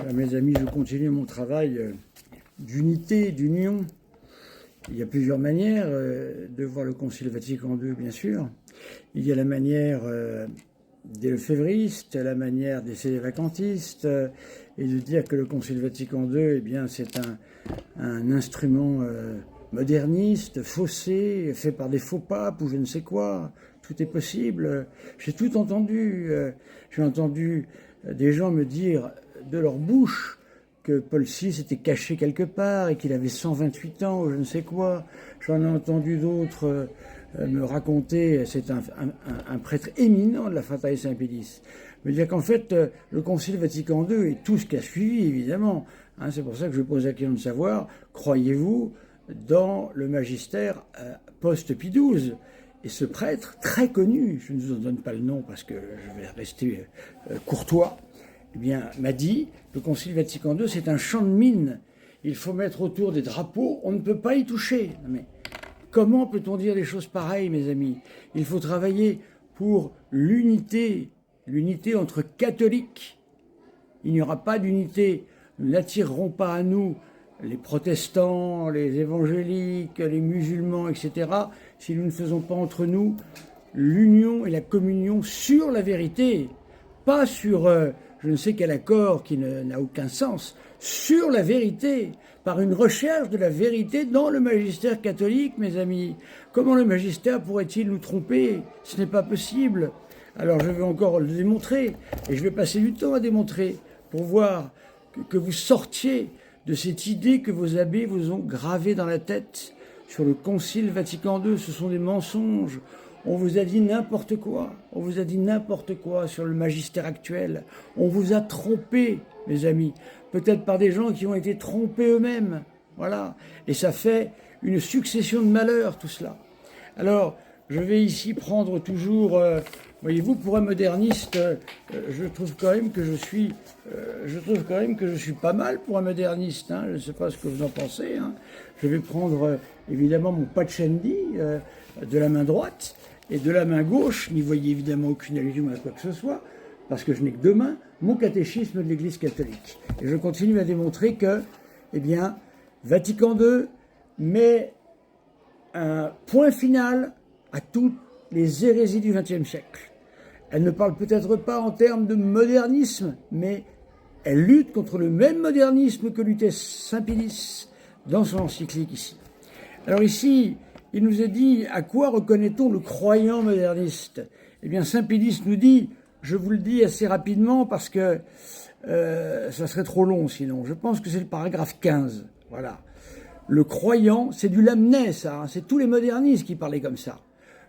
Alors, mes amis, je continue mon travail d'unité, d'union. Il y a plusieurs manières de voir le Concile Vatican II, bien sûr. Il y a la manière des lefévristes, la manière des sédévacantistes, et de dire que le Concile Vatican II, eh bien, c'est un instrument moderniste, faussé, fait par des faux papes ou je ne sais quoi. Tout est possible. J'ai tout entendu. J'ai entendu des gens me dire de leur bouche que Paul VI était caché quelque part et qu'il avait 128 ans ou je ne sais quoi. J'en ai entendu d'autres me raconter, c'est un prêtre éminent de la Fratelli Saint-Pédis, me dire qu'en fait, le Concile Vatican II et tout ce qui a suivi, évidemment, hein, c'est pour ça que je pose la question de savoir, croyez-vous dans le magistère post-Pie XII? Et ce prêtre, très connu, je ne vous en donne pas le nom parce que je vais rester courtois, eh bien, m'a dit, le Concile Vatican II, c'est un champ de mine. Il faut mettre autour des drapeaux, on ne peut pas y toucher. Mais comment peut-on dire des choses pareilles, mes amis? Il faut travailler pour l'unité entre catholiques. Il n'y aura pas d'unité. Nous n'attirerons pas à nous les protestants, les évangéliques, les musulmans, etc., si nous ne faisons pas entre nous l'union et la communion sur la vérité, pas sur je ne sais quel accord qui n'a aucun sens, sur la vérité, par une recherche de la vérité dans le magistère catholique, mes amis. Comment le magistère pourrait-il nous tromper? Ce n'est pas possible. Alors je vais encore le démontrer, et je vais passer du temps à démontrer, pour voir que vous sortiez de cette idée que vos abbés vous ont gravée dans la tête sur le Concile Vatican II. Ce sont des mensonges. On vous a dit n'importe quoi. On vous a dit n'importe quoi sur le magistère actuel. On vous a trompé, mes amis. Peut-être par des gens qui ont été trompés eux-mêmes. Voilà. Et ça fait une succession de malheurs, tout cela. Alors, je vais ici prendre toujours... voyez-vous, pour un moderniste, je trouve quand même que je suis pas mal pour un moderniste. Hein. Je ne sais pas ce que vous en pensez. Hein. Je vais prendre évidemment mon Pacendi de la main droite et de la main gauche. N'y voyez évidemment aucune allusion à quoi que ce soit, parce que je n'ai que deux mains. Mon catéchisme de l'Église catholique. Et je continue à démontrer que, eh bien, Vatican II met un point final à toutes les hérésies du XXe siècle. Elle ne parle peut-être pas en termes de modernisme, mais elle lutte contre le même modernisme que luttait Saint Pédis dans son encyclique ici. Alors ici, il nous est dit, à quoi reconnaît-on le croyant moderniste? Eh bien, Saint Pédis nous dit, je vous le dis assez rapidement parce que ça serait trop long sinon, je pense que c'est le paragraphe 15, voilà. Le croyant, c'est du Lamennais ça, hein, c'est tous les modernistes qui parlaient comme ça.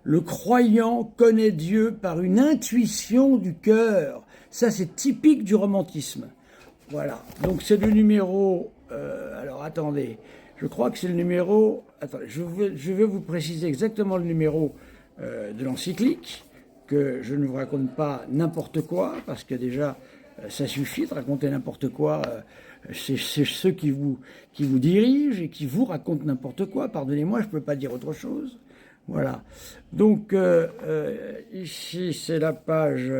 Le croyant connaît Dieu par une intuition du cœur. Ça, c'est typique du romantisme. Voilà. Donc, c'est le numéro... alors, attendez. Je crois que c'est le numéro... Attendez, je vais vous préciser exactement le numéro de l'encyclique, que je ne vous raconte pas n'importe quoi, parce que déjà, ça suffit de raconter n'importe quoi. C'est ceux qui vous dirigent et qui vous racontent n'importe quoi. Pardonnez-moi, je ne peux pas dire autre chose. Voilà. Donc, ici, c'est la page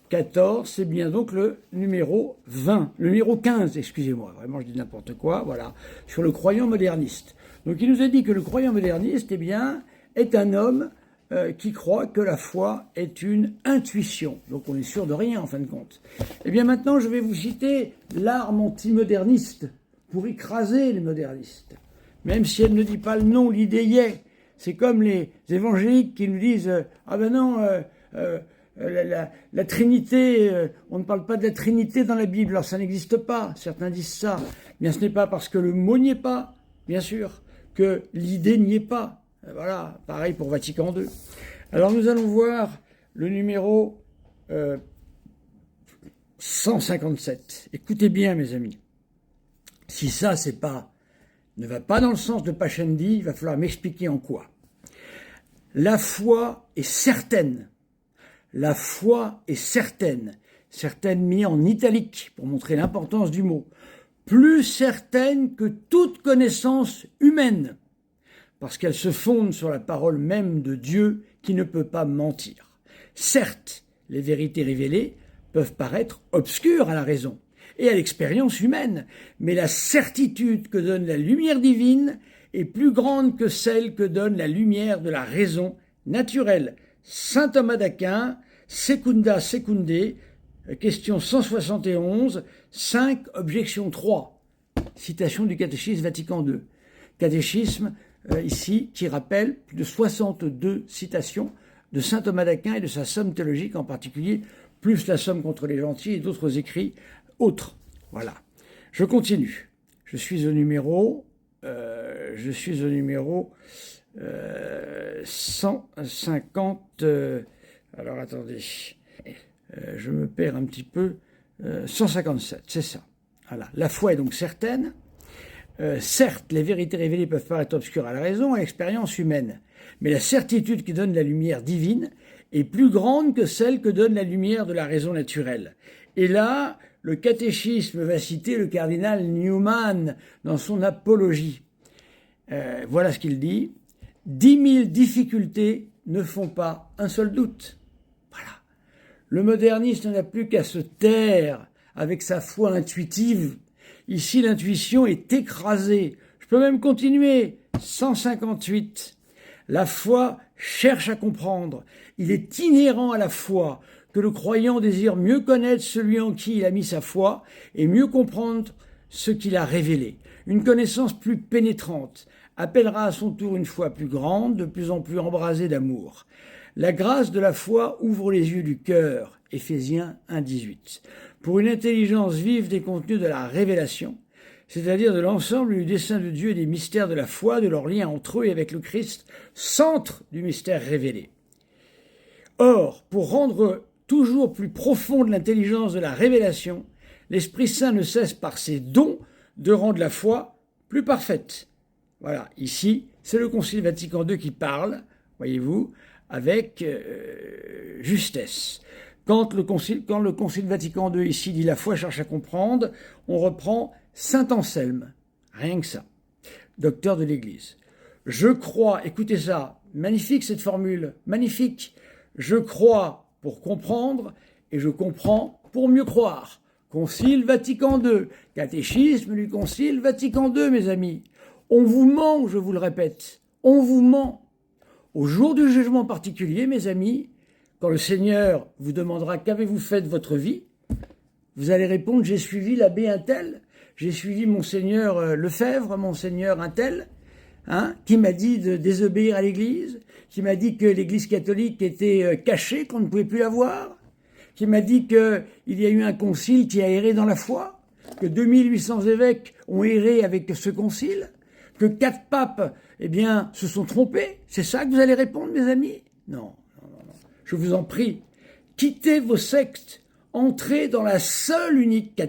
14. C'est bien donc le numéro 20. Le numéro 15, excusez-moi. Vraiment, je dis n'importe quoi. Voilà. Sur le croyant moderniste. Donc, il nous a dit que le croyant moderniste, eh bien, est un homme qui croit que la foi est une intuition. Donc, on est sûr de rien, en fin de compte. Eh bien, maintenant, je vais vous citer l'arme anti-moderniste pour écraser les modernistes. Même si elle ne dit pas le nom, l'idée y est. C'est comme les évangéliques qui nous disent ah ben non, la Trinité, on ne parle pas de la Trinité dans la Bible, alors ça n'existe pas. Certains disent ça. Bien, ce n'est pas parce que le mot n'y est pas, bien sûr, que l'idée n'y est pas. Voilà, pareil pour Vatican II. Alors nous allons voir le numéro 157. Écoutez bien, mes amis. Si ça, ne va pas dans le sens de Pacendi, il va falloir m'expliquer en quoi. La foi est certaine. La foi est certaine. Certaine mis en italique pour montrer l'importance du mot. Plus certaine que toute connaissance humaine. Parce qu'elle se fonde sur la parole même de Dieu qui ne peut pas mentir. Certes, les vérités révélées peuvent paraître obscures à la raison. et à l'expérience humaine. Mais la certitude que donne la lumière divine est plus grande que celle que donne la lumière de la raison naturelle. Saint Thomas d'Aquin, Secunda Secundae, question 171, 5, objection 3. Citation du catéchisme Vatican II. Catéchisme, ici, qui rappelle plus de 62 citations de saint Thomas d'Aquin et de sa somme théologique en particulier, plus la somme contre les gentils et d'autres écrits autres. Voilà. Je continue. Je suis au numéro 150. Alors attendez, je me perds un petit peu. 157, c'est ça. Voilà. La foi est donc certaine. Certes, les vérités révélées peuvent paraître obscures à la raison, à l'expérience humaine, mais la certitude qui donne la lumière divine est plus grande que celle que donne la lumière de la raison naturelle. Et là, le catéchisme va citer le cardinal Newman dans son apologie. Voilà ce qu'il dit. 10 000 difficultés ne font pas un seul doute. Voilà. Le moderniste n'a plus qu'à se taire avec sa foi intuitive. Ici, l'intuition est écrasée. Je peux même continuer. 158. La foi cherche à comprendre. Il est inhérent à la foi que le croyant désire mieux connaître celui en qui il a mis sa foi et mieux comprendre ce qu'il a révélé. Une connaissance plus pénétrante appellera à son tour une foi plus grande, de plus en plus embrasée d'amour. La grâce de la foi ouvre les yeux du cœur. Éphésiens 1,18. Pour une intelligence vive des contenus de la révélation, c'est-à-dire de l'ensemble du dessein de Dieu et des mystères de la foi, de leur lien entre eux et avec le Christ, centre du mystère révélé. Or, pour rendre toujours plus profonde l'intelligence de la révélation, l'Esprit Saint ne cesse par ses dons de rendre la foi plus parfaite. Voilà, ici, c'est le Concile Vatican II qui parle, voyez-vous, avec justesse. Quand le Concile Vatican II ici dit « la foi cherche à comprendre », on reprend Saint Anselme, rien que ça, docteur de l'Église. Je crois, écoutez ça, magnifique cette formule, magnifique. Je crois pour comprendre et je comprends pour mieux croire. Concile Vatican II, catéchisme du Concile Vatican II, mes amis. On vous ment, je vous le répète, on vous ment. Au jour du jugement particulier, mes amis, quand le Seigneur vous demandera « Qu'avez-vous fait de votre vie ?» vous allez répondre « J'ai suivi l'abbé un tel, j'ai suivi monseigneur Lefebvre, monseigneur un tel, qui m'a dit de désobéir à l'Église, qui m'a dit que l'Église catholique était cachée, qu'on ne pouvait plus la voir, qui m'a dit qu'il y a eu un concile qui a erré dans la foi, que 2800 évêques ont erré avec ce concile, que 4 papes, se sont trompés. C'est ça que vous allez répondre, mes amis? Non. Je vous en prie, quittez vos sectes, entrez dans la seule unique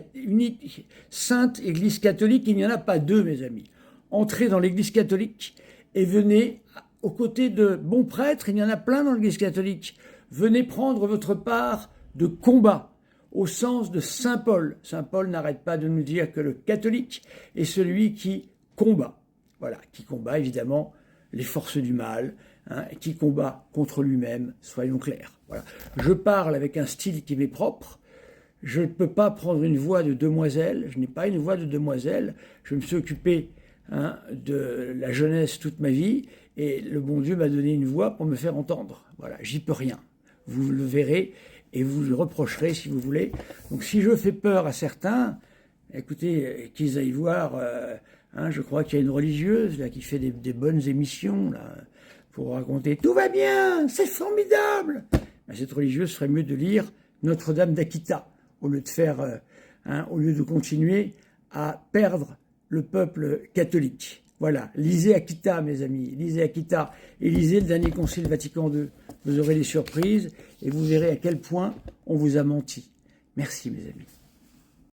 sainte Église catholique. Il n'y en a pas deux, mes amis. Entrez dans l'Église catholique et venez aux côtés de bons prêtres. Il y en a plein dans l'Église catholique. Venez prendre votre part de combat au sens de Saint Paul. Saint Paul n'arrête pas de nous dire que le catholique est celui qui combat. Voilà, qui combat évidemment les forces du mal, qui combat contre lui-même, soyons clairs. Voilà. Je parle avec un style qui m'est propre. Je ne peux pas prendre une voix de demoiselle. Je n'ai pas une voix de demoiselle. Je me suis occupé de la jeunesse toute ma vie et le bon Dieu m'a donné une voix pour me faire entendre. Voilà, j'y peux rien. Vous le verrez et vous le reprocherez si vous voulez. Donc si je fais peur à certains, écoutez, qu'ils aillent voir. Je crois qu'il y a une religieuse là qui fait des bonnes émissions là pour raconter tout va bien, c'est formidable. Cette religieuse ferait mieux de lire Notre-Dame d'Akita au lieu de faire, au lieu de continuer à perdre le peuple catholique. Voilà, lisez Akita, mes amis, lisez Akita et lisez le dernier Concile Vatican II. Vous aurez des surprises et vous verrez à quel point on vous a menti. Merci, mes amis.